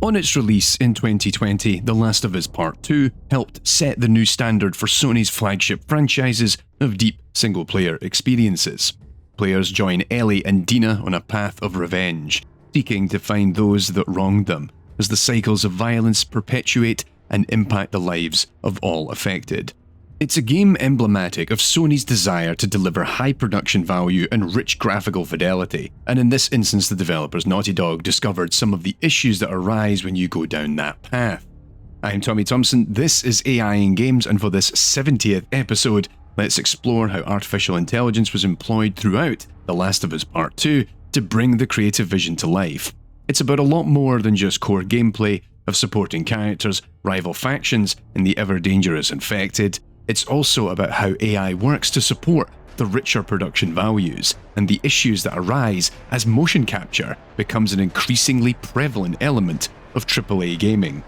Upon its release in 2020, The Last of Us Part 2 helped set the new standard for Sony's flagship franchises of deep single-player experiences. Players join Ellie and Dina on a path of revenge, seeking to find those that wronged them, as the cycles of violence perpetuate and impact the lives of all affected. It's a game emblematic of Sony's desire to deliver high production value and rich graphical fidelity, and in this instance the developers Naughty Dog discovered some of the issues that arise when you go down that path. I'm Tommy Thompson, this is AI in Games, and for this 70th episode, let's explore how artificial intelligence was employed throughout The Last of Us Part 2 to bring the creative vision to life. It's about a lot more than just core gameplay of supporting characters, rival factions, and the ever-dangerous infected. It's also about how AI works to support the richer production values and the issues that arise as motion capture becomes an increasingly prevalent element of AAA gaming.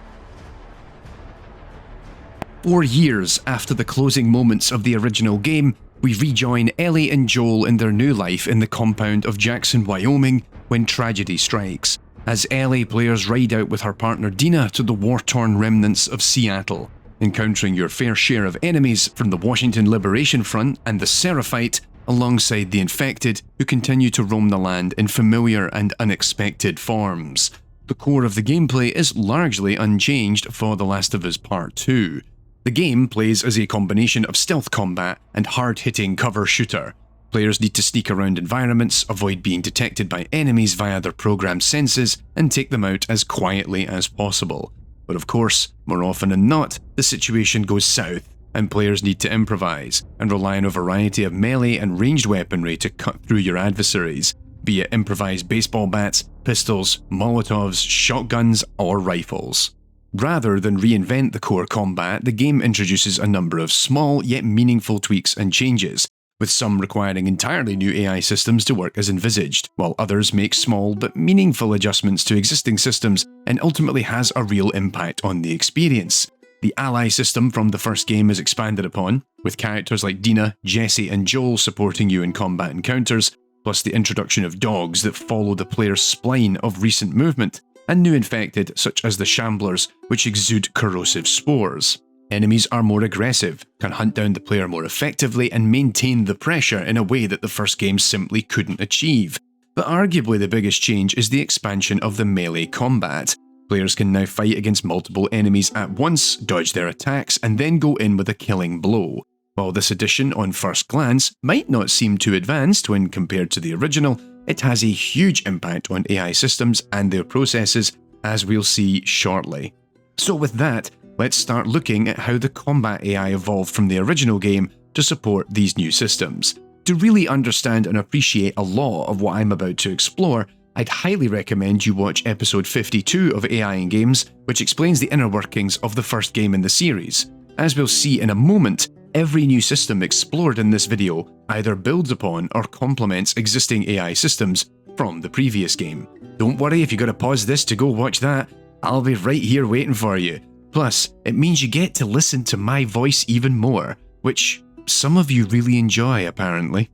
4 years after the closing moments of the original game, we rejoin Ellie and Joel in their new life in the compound of Jackson, Wyoming, when tragedy strikes. As Ellie, players ride out with her partner Dina to the war-torn remnants of Seattle, encountering your fair share of enemies from the Washington Liberation Front and the Seraphite, alongside the infected who continue to roam the land in familiar and unexpected forms. The core of the gameplay is largely unchanged for The Last of Us Part 2. The game plays as a combination of stealth combat and hard-hitting cover shooter. Players need to sneak around environments, avoid being detected by enemies via their programmed senses, and take them out as quietly as possible. But of course, more often than not, the situation goes south, and players need to improvise, and rely on a variety of melee and ranged weaponry to cut through your adversaries, be it improvised baseball bats, pistols, molotovs, shotguns, or rifles. Rather than reinvent the core combat, the game introduces a number of small yet meaningful tweaks and changes, with some requiring entirely new AI systems to work as envisaged, while others make small but meaningful adjustments to existing systems and ultimately has a real impact on the experience. The ally system from the first game is expanded upon, with characters like Dina, Jesse and Joel supporting you in combat encounters, plus the introduction of dogs that follow the player's spline of recent movement, and new infected such as the Shamblers, which exude corrosive spores. Enemies are more aggressive, can hunt down the player more effectively, and maintain the pressure in a way that the first game simply couldn't achieve. But arguably the biggest change is the expansion of the melee combat. Players can now fight against multiple enemies at once, dodge their attacks, and then go in with a killing blow. While this addition on first glance might not seem too advanced when compared to the original, it has a huge impact on AI systems and their processes, as we'll see shortly. So with that, let's start looking at how the combat AI evolved from the original game to support these new systems. To really understand and appreciate a lot of what I'm about to explore, I'd highly recommend you watch episode 52 of AI in Games, which explains the inner workings of the first game in the series. As we'll see in a moment, every new system explored in this video either builds upon or complements existing AI systems from the previous game. Don't worry if you gotta pause this to go watch that, I'll be right here waiting for you. Plus, it means you get to listen to my voice even more, which some of you really enjoy apparently.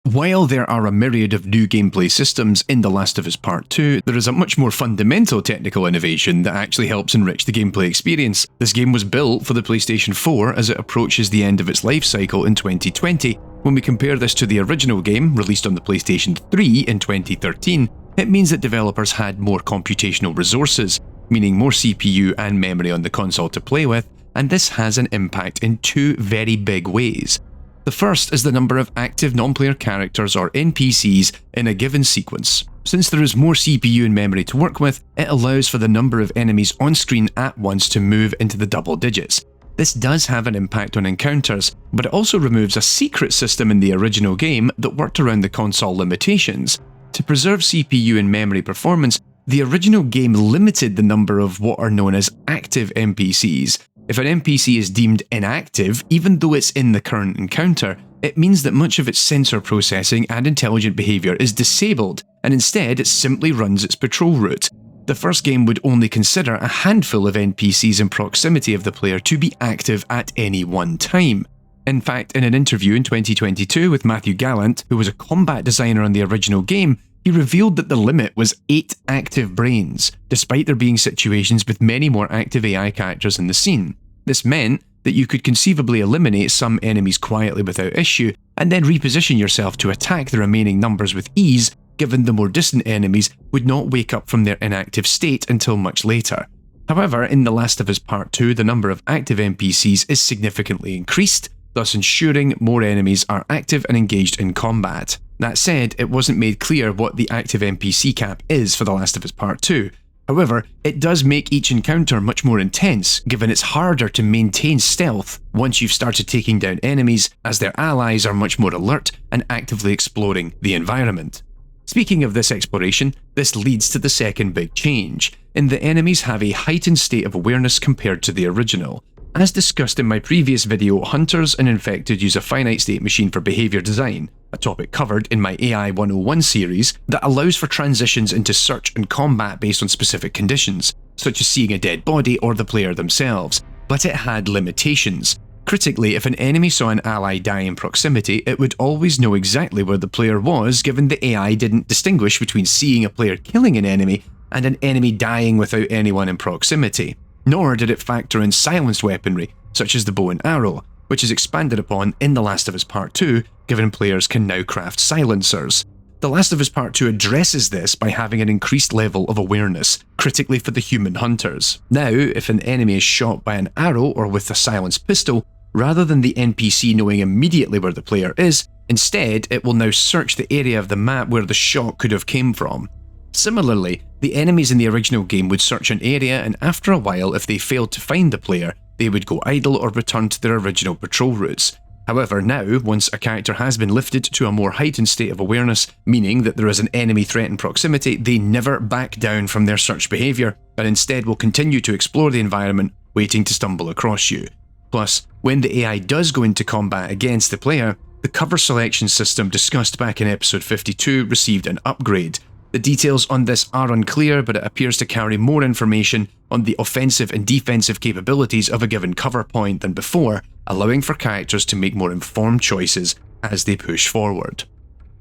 While there are a myriad of new gameplay systems in The Last of Us Part 2, there is a much more fundamental technical innovation that actually helps enrich the gameplay experience. This game was built for the PlayStation 4 as it approaches the end of its life cycle in 2020. When we compare this to the original game, released on the PlayStation 3 in 2013, it means that developers had more computational resources, meaning more CPU and memory on the console to play with, and this has an impact in two very big ways. The first is the number of active non-player characters or NPCs in a given sequence. Since there is more CPU and memory to work with, it allows for the number of enemies on screen at once to move into the double digits. This does have an impact on encounters, but it also removes a secret system in the original game that worked around the console limitations. To preserve CPU and memory performance, the original game limited the number of what are known as active NPCs. If an NPC is deemed inactive, even though it's in the current encounter, it means that much of its sensor processing and intelligent behavior is disabled, and instead it simply runs its patrol route. The first game would only consider a handful of NPCs in proximity of the player to be active at any one time. In fact, in an interview in 2022 with Matthew Gallant, who was a combat designer on the original game, He revealed that the limit was 8 active brains, despite there being situations with many more active AI characters in the scene. This meant that you could conceivably eliminate some enemies quietly without issue, and then reposition yourself to attack the remaining numbers with ease, given the more distant enemies would not wake up from their inactive state until much later. However, in The Last of Us Part 2, the number of active NPCs is significantly increased, thus ensuring more enemies are active and engaged in combat. That said, it wasn't made clear what the active NPC cap is for The Last of Us Part 2. However, it does make each encounter much more intense, given it's harder to maintain stealth once you've started taking down enemies, as their allies are much more alert and actively exploring the environment. Speaking of this exploration, this leads to the second big change, in that enemies have a heightened state of awareness compared to the original. As discussed in my previous video, hunters and infected use a finite state machine for behaviour design, a topic covered in my AI 101 series that allows for transitions into search and combat based on specific conditions, such as seeing a dead body or the player themselves, but it had limitations. Critically, if an enemy saw an ally die in proximity, it would always know exactly where the player was, given the AI didn't distinguish between seeing a player killing an enemy and an enemy dying without anyone in proximity. Nor did it factor in silenced weaponry, such as the bow and arrow, which is expanded upon in The Last of Us Part 2, given players can now craft silencers. The Last of Us Part 2 addresses this by having an increased level of awareness, critically for the human hunters. Now, if an enemy is shot by an arrow or with a silenced pistol, rather than the NPC knowing immediately where the player is, instead it will now search the area of the map where the shot could have come from. Similarly, the enemies in the original game would search an area, and after a while, if they failed to find the player, they would go idle or return to their original patrol routes. However, now, once a character has been lifted to a more heightened state of awareness, meaning that there is an enemy threat in proximity, they never back down from their search behaviour, but instead will continue to explore the environment, waiting to stumble across you. Plus, when the AI does go into combat against the player, the cover selection system discussed back in episode 52 received an upgrade. The details on this are unclear, but it appears to carry more information on the offensive and defensive capabilities of a given cover point than before, allowing for characters to make more informed choices as they push forward.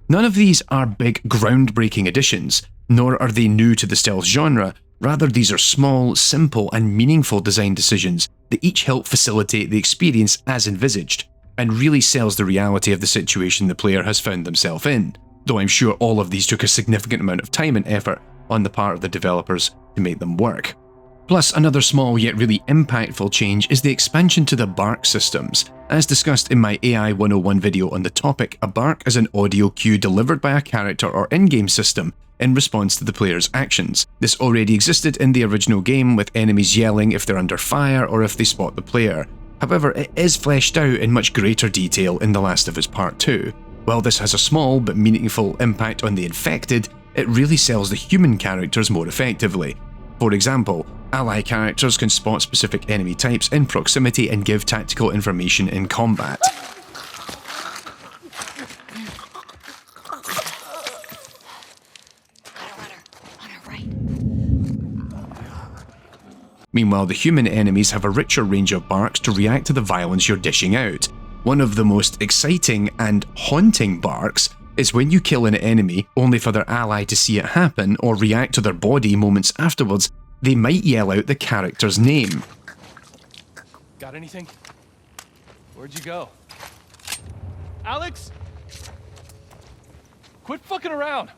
None of these are big, groundbreaking additions, nor are they new to the stealth genre. Rather, these are small, simple, and meaningful design decisions that each help facilitate the experience as envisaged, and really sells the reality of the situation the player has found themselves in, though I'm sure all of these took a significant amount of time and effort on the part of the developers to make them work. Plus, another small yet really impactful change is the expansion to the bark systems. As discussed in my AI 101 video on the topic, a bark is an audio cue delivered by a character or in-game system in response to the player's actions. This already existed in the original game, with enemies yelling if they're under fire or if they spot the player. However, it is fleshed out in much greater detail in The Last of Us Part 2. While this has a small but meaningful impact on the infected, it really sells the human characters more effectively. For example, ally characters can spot specific enemy types in proximity and give tactical information in combat. Meanwhile, the human enemies have a richer range of barks to react to the violence you're dishing out. One of the most exciting and haunting barks is when you kill an enemy only for their ally to see it happen or react to their body moments afterwards. They might yell out the character's name. Got anything? Where'd you go? Alex? Quit fucking around!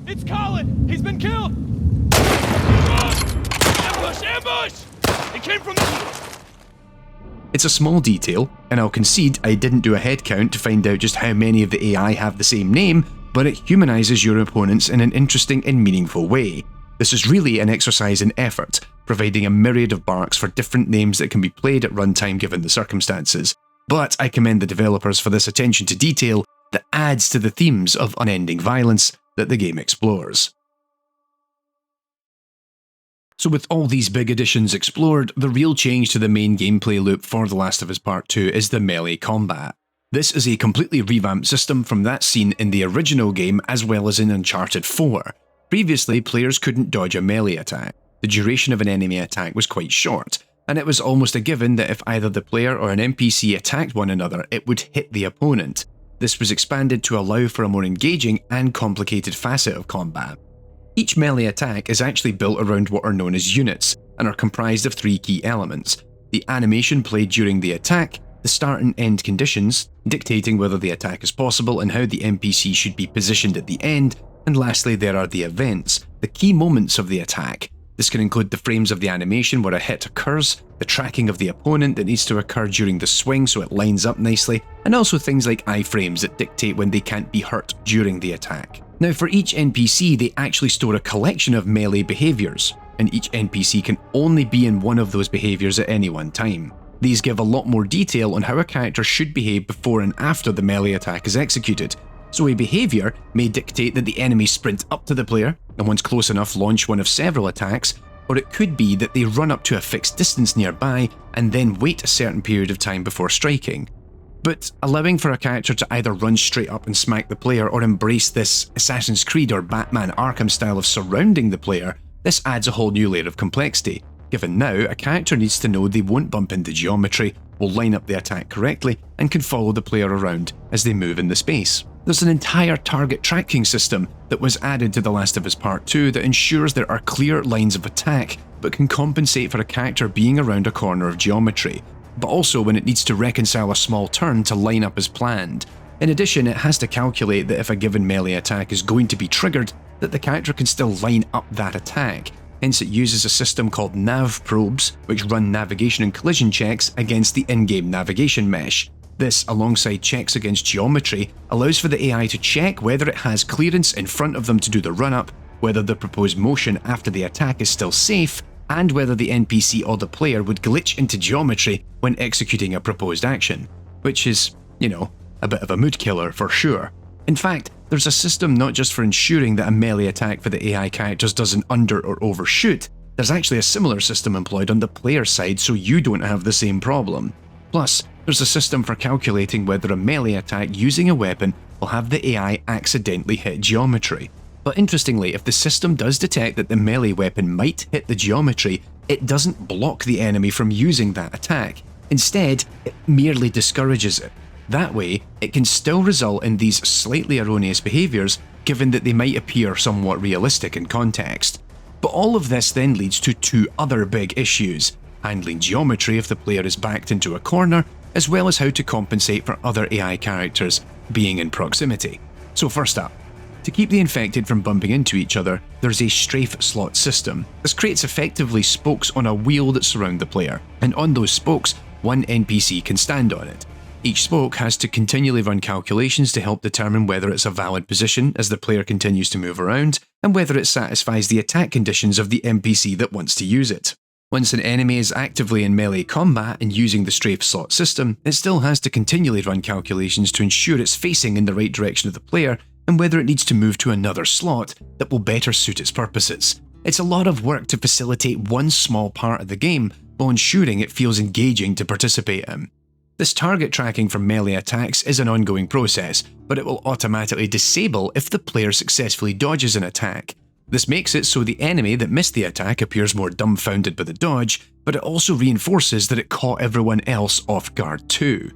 It's Colin! He's been killed! Ambush! Ambush! It came from the... It's a small detail, and I'll concede I didn't do a head count to find out just how many of the AI have the same name, but it humanizes your opponents in an interesting and meaningful way. This is really an exercise in effort, providing a myriad of barks for different names that can be played at runtime given the circumstances. But I commend the developers for this attention to detail that adds to the themes of unending violence that the game explores. So with all these big additions explored, the real change to the main gameplay loop for The Last of Us Part 2 is the melee combat. This is a completely revamped system from that seen in the original game as well as in Uncharted 4. Previously, players couldn't dodge a melee attack. the duration of an enemy attack was quite short, and it was almost a given that if either the player or an NPC attacked one another, it would hit the opponent. This was expanded to allow for a more engaging and complicated facet of combat. Each melee attack is actually built around what are known as units, and are comprised of 3 key elements: the animation played during the attack, the start and end conditions, dictating whether the attack is possible and how the NPC should be positioned at the end, and lastly there are the events, the key moments of the attack. This can include the frames of the animation where a hit occurs, the tracking of the opponent that needs to occur during the swing so it lines up nicely, and also things like iframes that dictate when they can't be hurt during the attack. Now for each NPC they actually store a collection of melee behaviours, and each NPC can only be in one of those behaviours at any one time. These give a lot more detail on how a character should behave before and after the melee attack is executed. So a behaviour may dictate that the enemy sprint up to the player, and once close enough launch one of several attacks, or it could be that they run up to a fixed distance nearby and then wait a certain period of time before striking. But allowing for a character to either run straight up and smack the player or embrace this Assassin's Creed or Batman Arkham style of surrounding the player, this adds a whole new layer of complexity, given now a character needs to know they won't bump into geometry, will line up the attack correctly, and can follow the player around as they move in the space. There's an entire target tracking system that was added to The Last of Us Part 2 that ensures there are clear lines of attack, but can compensate for a character being around a corner of geometry, but also when it needs to reconcile a small turn to line up as planned. In addition, it has to calculate that if a given melee attack is going to be triggered, that the character can still line up that attack. Hence it uses a system called nav probes, which run navigation and collision checks against the in-game navigation mesh. This, alongside checks against geometry, allows for the AI to check whether it has clearance in front of them to do the run-up, whether the proposed motion after the attack is still safe, and whether the NPC or the player would glitch into geometry when executing a proposed action. Which is, a bit of a mood killer for sure. In fact, there's a system not just for ensuring that a melee attack for the AI characters doesn't under or overshoot, there's actually a similar system employed on the player side so you don't have the same problem. Plus, there's a system for calculating whether a melee attack using a weapon will have the AI accidentally hit geometry. But interestingly, if the system does detect that the melee weapon might hit the geometry, it doesn't block the enemy from using that attack. Instead, it merely discourages it. That way, it can still result in these slightly erroneous behaviours, given that they might appear somewhat realistic in context. But all of this then leads to 2 other big issues: handling geometry if the player is backed into a corner, as well as how to compensate for other AI characters being in proximity. So first up, to keep the infected from bumping into each other, there's a strafe slot system. This creates effectively spokes on a wheel that surround the player, and on those spokes, one NPC can stand on it. Each spoke has to continually run calculations to help determine whether it's a valid position as the player continues to move around, and whether it satisfies the attack conditions of the NPC that wants to use it. Once an enemy is actively in melee combat and using the strafe slot system, it still has to continually run calculations to ensure it's facing in the right direction of the player, and whether it needs to move to another slot that will better suit its purposes. It's a lot of work to facilitate one small part of the game, while ensuring it feels engaging to participate in. This target tracking for melee attacks is an ongoing process, but it will automatically disable if the player successfully dodges an attack. This makes it so the enemy that missed the attack appears more dumbfounded by the dodge, but it also reinforces that it caught everyone else off guard too.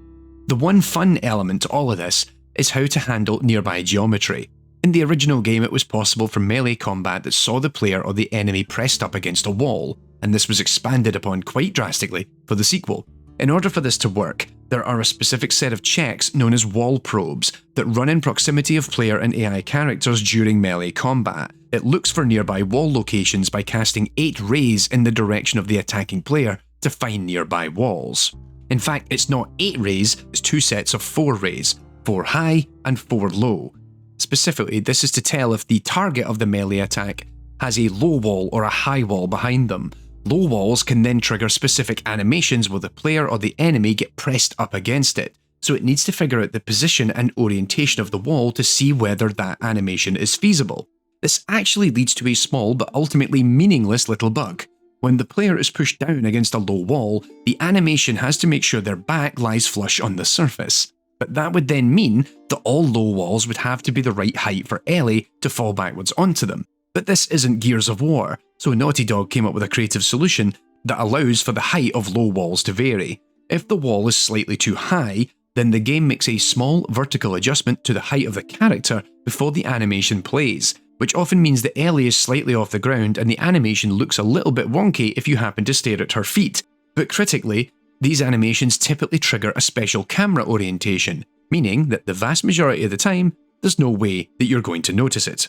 The one fun element to all of this is how to handle nearby geometry. In the original game, it was possible for melee combat that saw the player or the enemy pressed up against a wall, and this was expanded upon quite drastically for the sequel. In order for this to work, there are a specific set of checks known as wall probes that run in proximity of player and AI characters during melee combat. It looks for nearby wall locations by casting 8 rays in the direction of the attacking player to find nearby walls. In fact, it's not 8 rays, it's 2 sets of 4 rays, 4 high and 4 low. Specifically, this is to tell if the target of the melee attack has a low wall or a high wall behind them. Low walls can then trigger specific animations where the player or the enemy get pressed up against it, so it needs to figure out the position and orientation of the wall to see whether that animation is feasible. This actually leads to a small but ultimately meaningless little bug. When the player is pushed down against a low wall, the animation has to make sure their back lies flush on the surface. But that would then mean that all low walls would have to be the right height for Ellie to fall backwards onto them. But this isn't Gears of War. So Naughty Dog came up with a creative solution that allows for the height of low walls to vary. If the wall is slightly too high, then the game makes a small vertical adjustment to the height of the character before the animation plays, which often means that Ellie is slightly off the ground and the animation looks a little bit wonky if you happen to stare at her feet. But critically, these animations typically trigger a special camera orientation, meaning that the vast majority of the time, there's no way that you're going to notice it.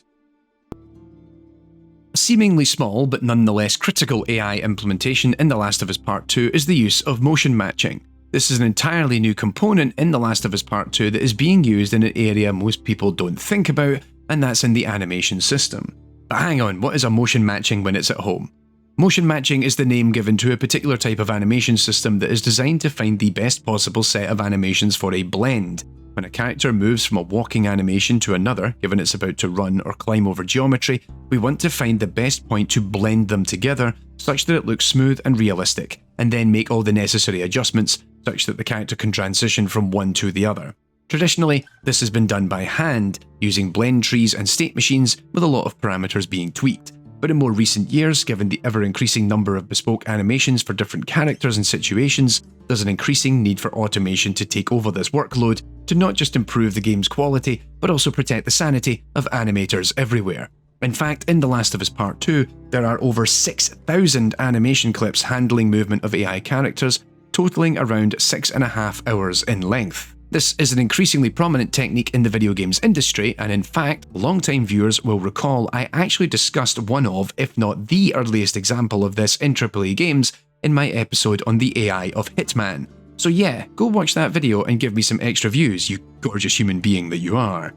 A seemingly small but nonetheless critical AI implementation in The Last of Us Part 2 is the use of motion matching. This is an entirely new component in The Last of Us Part 2 that is being used in an area most people don't think about, and that's in the animation system. But hang on, what is a motion matching when it's at home? Motion matching is the name given to a particular type of animation system that is designed to find the best possible set of animations for a blend. When a character moves from a walking animation to another, given it's about to run or climb over geometry, we want to find the best point to blend them together such that it looks smooth and realistic, and then make all the necessary adjustments such that the character can transition from one to the other. Traditionally, this has been done by hand, using blend trees and state machines with a lot of parameters being tweaked. But in more recent years, given the ever-increasing number of bespoke animations for different characters and situations, there's an increasing need for automation to take over this workload to not just improve the game's quality, but also protect the sanity of animators everywhere. In fact, in The Last of Us Part 2, there are over 6,000 animation clips handling movement of AI characters, totaling around 6.5 hours in length. This is an increasingly prominent technique in the video games industry, and in fact, long-time viewers will recall I actually discussed one of, if not the earliest example of this in AAA games in my episode on the AI of Hitman. So yeah, go watch that video and give me some extra views, you gorgeous human being that you are.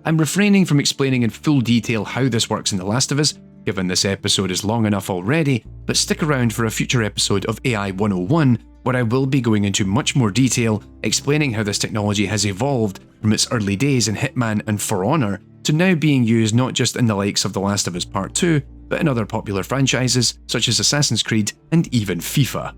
I'm refraining from explaining in full detail how this works in The Last of Us, given this episode is long enough already, but stick around for a future episode of AI 101 where I will be going into much more detail, explaining how this technology has evolved from its early days in Hitman and For Honor to now being used not just in the likes of The Last of Us Part 2, but in other popular franchises such as Assassin's Creed and even FIFA.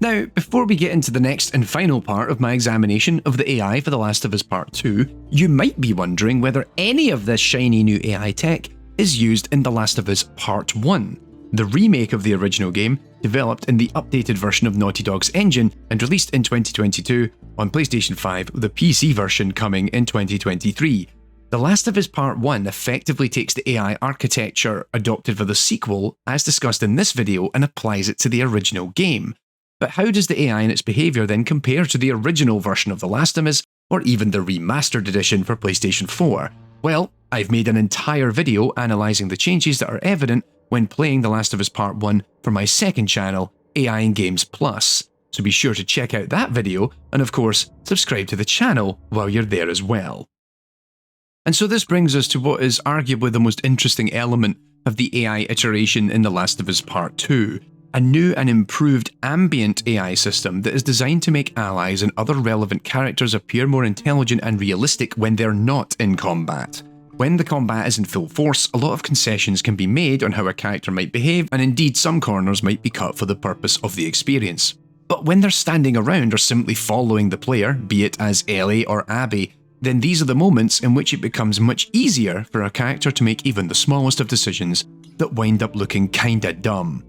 Now, before we get into the next and final part of my examination of the AI for The Last of Us Part 2, you might be wondering whether any of this shiny new AI tech is used in The Last of Us Part 1, the remake of the original game developed in the updated version of Naughty Dog's engine and released in 2022 on PlayStation 5 with the PC version coming in 2023. The Last of Us Part 1 effectively takes the AI architecture adopted for the sequel, as discussed in this video, and applies it to the original game. But how does the AI and its behaviour then compare to the original version of The Last of Us, or even the remastered edition for PlayStation 4? Well, I've made an entire video analysing the changes that are evident when playing The Last of Us Part 1 for my second channel, AI and Games Plus, so be sure to check out that video, and of course, subscribe to the channel while you're there as well. And so this brings us to what is arguably the most interesting element of the AI iteration in The Last of Us Part 2, a new and improved ambient AI system that is designed to make allies and other relevant characters appear more intelligent and realistic when they're not in combat. When the combat is in full force, a lot of concessions can be made on how a character might behave, and indeed some corners might be cut for the purpose of the experience. But when they're standing around or simply following the player, be it as Ellie or Abby, then these are the moments in which it becomes much easier for a character to make even the smallest of decisions that wind up looking kinda dumb.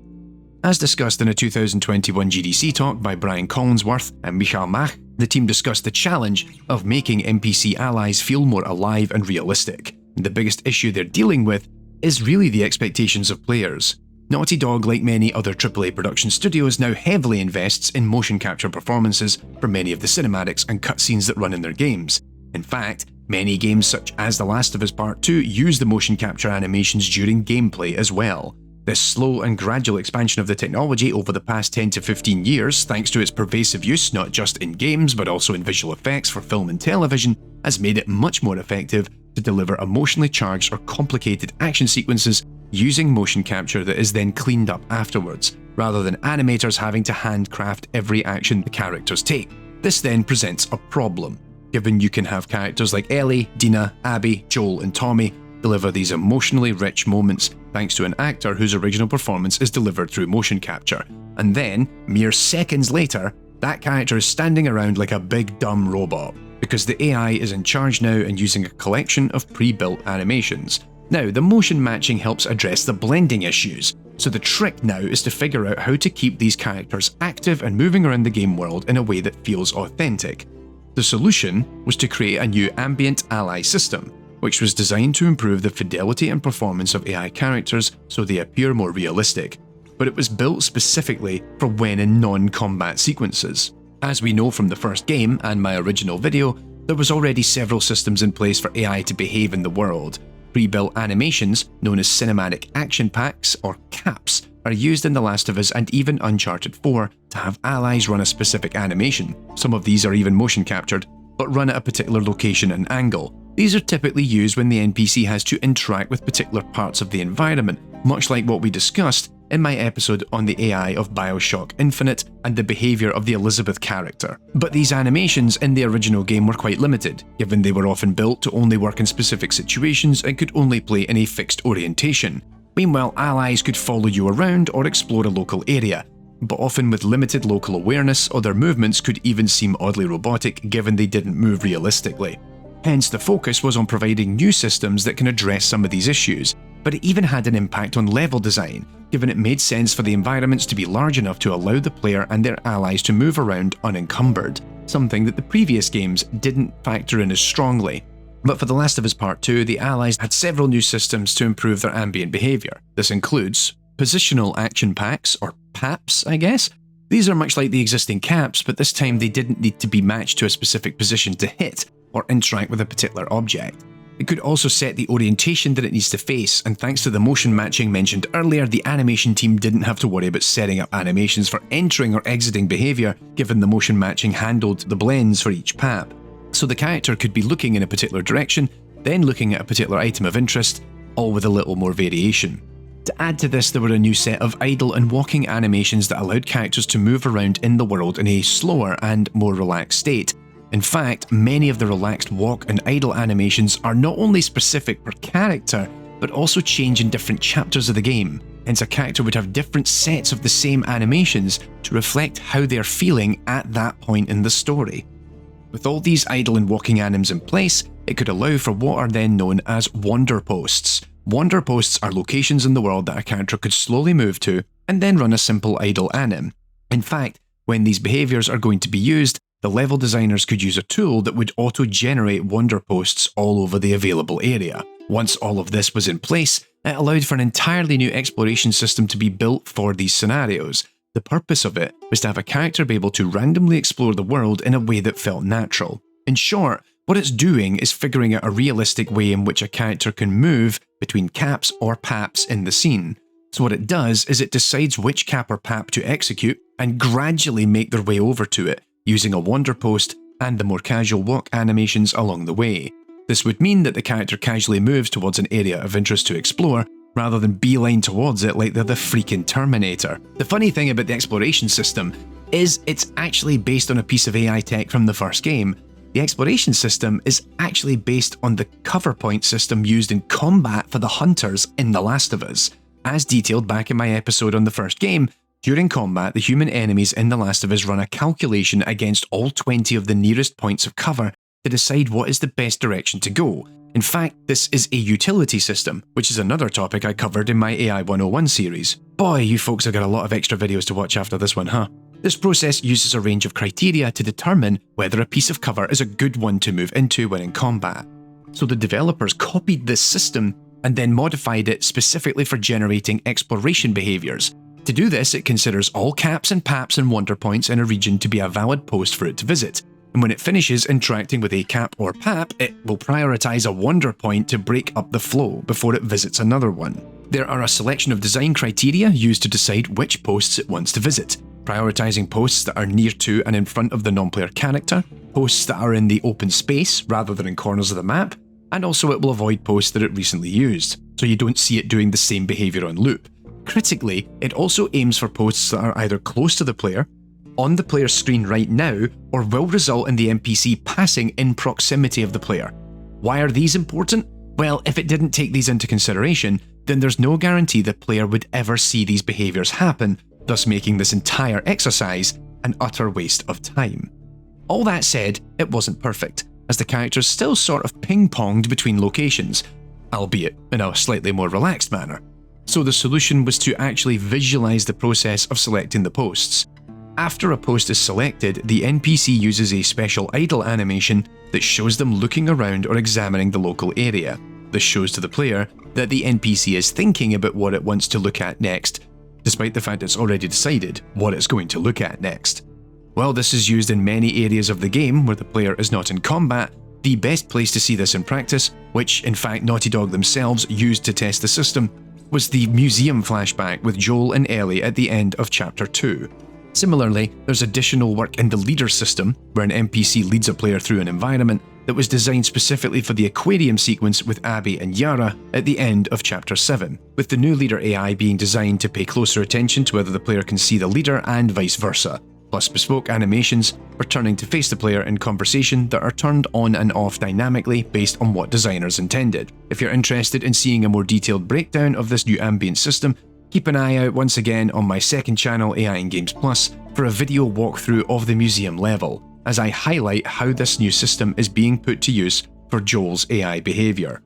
As discussed in a 2021 GDC talk by Brian Collinsworth and Michael Mach, the team discussed the challenge of making NPC allies feel more alive and realistic. The biggest issue they're dealing with is really the expectations of players. Naughty Dog, like many other AAA production studios, now heavily invests in motion capture performances for many of the cinematics and cutscenes that run in their games. In fact, many games such as The Last of Us Part 2 use the motion capture animations during gameplay as well. This slow and gradual expansion of the technology over the past 10 to 15 years, thanks to its pervasive use not just in games but also in visual effects for film and television, has made it much more effective to deliver emotionally charged or complicated action sequences using motion capture that is then cleaned up afterwards, rather than animators having to handcraft every action the characters take. This then presents a problem, given you can have characters like Ellie, Dina, Abby, Joel and Tommy deliver these emotionally rich moments thanks to an actor whose original performance is delivered through motion capture, and then, mere seconds later, that character is standing around like a big dumb robot, because the AI is in charge now and using a collection of pre-built animations. Now, the motion matching helps address the blending issues, so the trick now is to figure out how to keep these characters active and moving around the game world in a way that feels authentic. The solution was to create a new ambient ally system, which was designed to improve the fidelity and performance of AI characters so they appear more realistic, but it was built specifically for when in non-combat sequences. As we know from the first game and my original video, there was already several systems in place for AI to behave in the world. Pre-built animations, known as cinematic action packs or CAPs, are used in The Last of Us and even Uncharted 4 to have allies run a specific animation. Some of these are even motion captured, but run at a particular location and angle. These are typically used when the NPC has to interact with particular parts of the environment, much like what we discussed in my episode on the AI of BioShock Infinite and the behaviour of the Elizabeth character. But these animations in the original game were quite limited, given they were often built to only work in specific situations and could only play in a fixed orientation. Meanwhile, allies could follow you around or explore a local area, but often with limited local awareness, or their movements could even seem oddly robotic given they didn't move realistically. Hence, the focus was on providing new systems that can address some of these issues, but it even had an impact on level design, given it made sense for the environments to be large enough to allow the player and their allies to move around unencumbered, something that the previous games didn't factor in as strongly. But for The Last of Us Part 2, the allies had several new systems to improve their ambient behaviour. This includes positional action packs, or PAPs, I guess. These are much like the existing caps, but this time they didn't need to be matched to a specific position to hit or interact with a particular object. It could also set the orientation that it needs to face, and thanks to the motion matching mentioned earlier, the animation team didn't have to worry about setting up animations for entering or exiting behaviour, given the motion matching handled the blends for each PAP. So the character could be looking in a particular direction, then looking at a particular item of interest, all with a little more variation. To add to this, there were a new set of idle and walking animations that allowed characters to move around in the world in a slower and more relaxed state. In fact, many of the relaxed walk and idle animations are not only specific per character, but also change in different chapters of the game. Hence, a character would have different sets of the same animations to reflect how they are feeling at that point in the story. With all these idle and walking anims in place, it could allow for what are then known as wander posts. Wander posts are locations in the world that a character could slowly move to and then run a simple idle anim. In fact, when these behaviours are going to be used, the level designers could use a tool that would auto-generate wander posts all over the available area. Once all of this was in place, it allowed for an entirely new exploration system to be built for these scenarios. The purpose of it was to have a character be able to randomly explore the world in a way that felt natural. In short, what it's doing is figuring out a realistic way in which a character can move between caps or PAPs in the scene. So what it does is it decides which cap or PAP to execute and gradually make their way over to it, using a wander post and the more casual walk animations along the way. This would mean that the character casually moves towards an area of interest to explore, rather than beeline towards it like they're the freaking Terminator. The funny thing about the exploration system is it's actually based on a piece of AI tech from the first game. The exploration system is actually based on the cover point system used in combat for the hunters in The Last of Us. As detailed back in my episode on the first game, during combat, the human enemies in The Last of Us run a calculation against all 20 of the nearest points of cover to decide what is the best direction to go. In fact, this is a utility system, which is another topic I covered in my AI 101 series. Boy, you folks have got a lot of extra videos to watch after this one, huh? This process uses a range of criteria to determine whether a piece of cover is a good one to move into when in combat. So the developers copied this system and then modified it specifically for generating exploration behaviours. To do this, it considers all caps and PAPs and wander points in a region to be a valid post for it to visit. And when it finishes interacting with a cap or PAP, it will prioritise a wander point to break up the flow before it visits another one. There are a selection of design criteria used to decide which posts it wants to visit, prioritising posts that are near to and in front of the non-player character, posts that are in the open space rather than in corners of the map, and also it will avoid posts that it recently used, so you don't see it doing the same behaviour on loop. Critically, it also aims for posts that are either close to the player, on the player's screen right now, or will result in the NPC passing in proximity of the player. Why are these important? Well, if it didn't take these into consideration, then there's no guarantee the player would ever see these behaviours happen, thus making this entire exercise an utter waste of time. All that said, it wasn't perfect, as the characters still sort of ping-ponged between locations. albeit in a slightly more relaxed manner. So the solution was to actually visualize the process of selecting the posts. After a post is selected, the NPC uses a special idle animation that shows them looking around or examining the local area. This shows to the player that the NPC is thinking about what it wants to look at next, despite the fact it's already decided what it's going to look at next. While this is used in many areas of the game where the player is not in combat, the best place to see this in practice, which in fact Naughty Dog themselves used to test the system, was the museum flashback with Joel and Ellie at the end of Chapter 2. Similarly, there's additional work in the leader system, where an NPC leads a player through an environment that was designed specifically for the aquarium sequence with Abby and Yara at the end of Chapter 7, with the new leader AI being designed to pay closer attention to whether the player can see the leader and vice versa, plus bespoke animations returning to face the player in conversation that are turned on and off dynamically based on what designers intended. If you're interested in seeing a more detailed breakdown of this new ambient system, keep an eye out once again on my second channel, AI in Games Plus, for a video walkthrough of the museum level, as I highlight how this new system is being put to use for Joel's AI behaviour.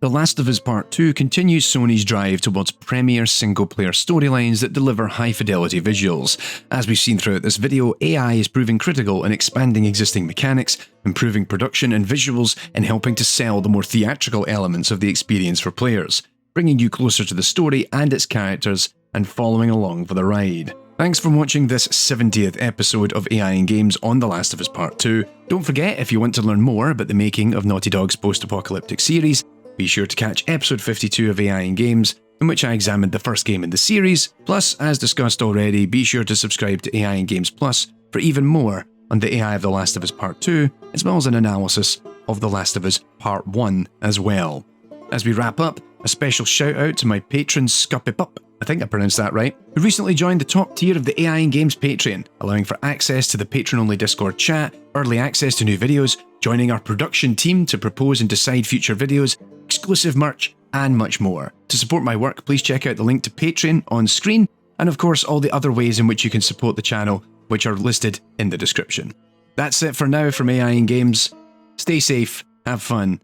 The Last of Us Part 2 continues Sony's drive towards premier single-player storylines that deliver high-fidelity visuals. As we've seen throughout this video, AI is proving critical in expanding existing mechanics, improving production and visuals, and helping to sell the more theatrical elements of the experience for players, bringing you closer to the story and its characters, and following along for the ride. Thanks for watching this 70th episode of AI in Games on The Last of Us Part 2. Don't forget, if you want to learn more about the making of Naughty Dog's post-apocalyptic series, be sure to catch episode 52 of AI in Games, in which I examined the first game in the series. Plus, as discussed already, be sure to subscribe to AI in Games Plus for even more on the AI of The Last of Us Part 2, as well as an analysis of The Last of Us Part 1 as well. As we wrap up, a special shout out to my patron Scuppipup, I think I pronounced that right, who recently joined the top tier of the AI in Games Patreon, allowing for access to the patron-only Discord chat, early access to new videos, joining our production team to propose and decide future videos, exclusive merch, and much more. To support my work, please check out the link to Patreon on screen, and of course all the other ways in which you can support the channel, which are listed in the description. That's it for now from AI in Games. Stay safe, have fun,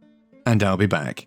and I'll be back.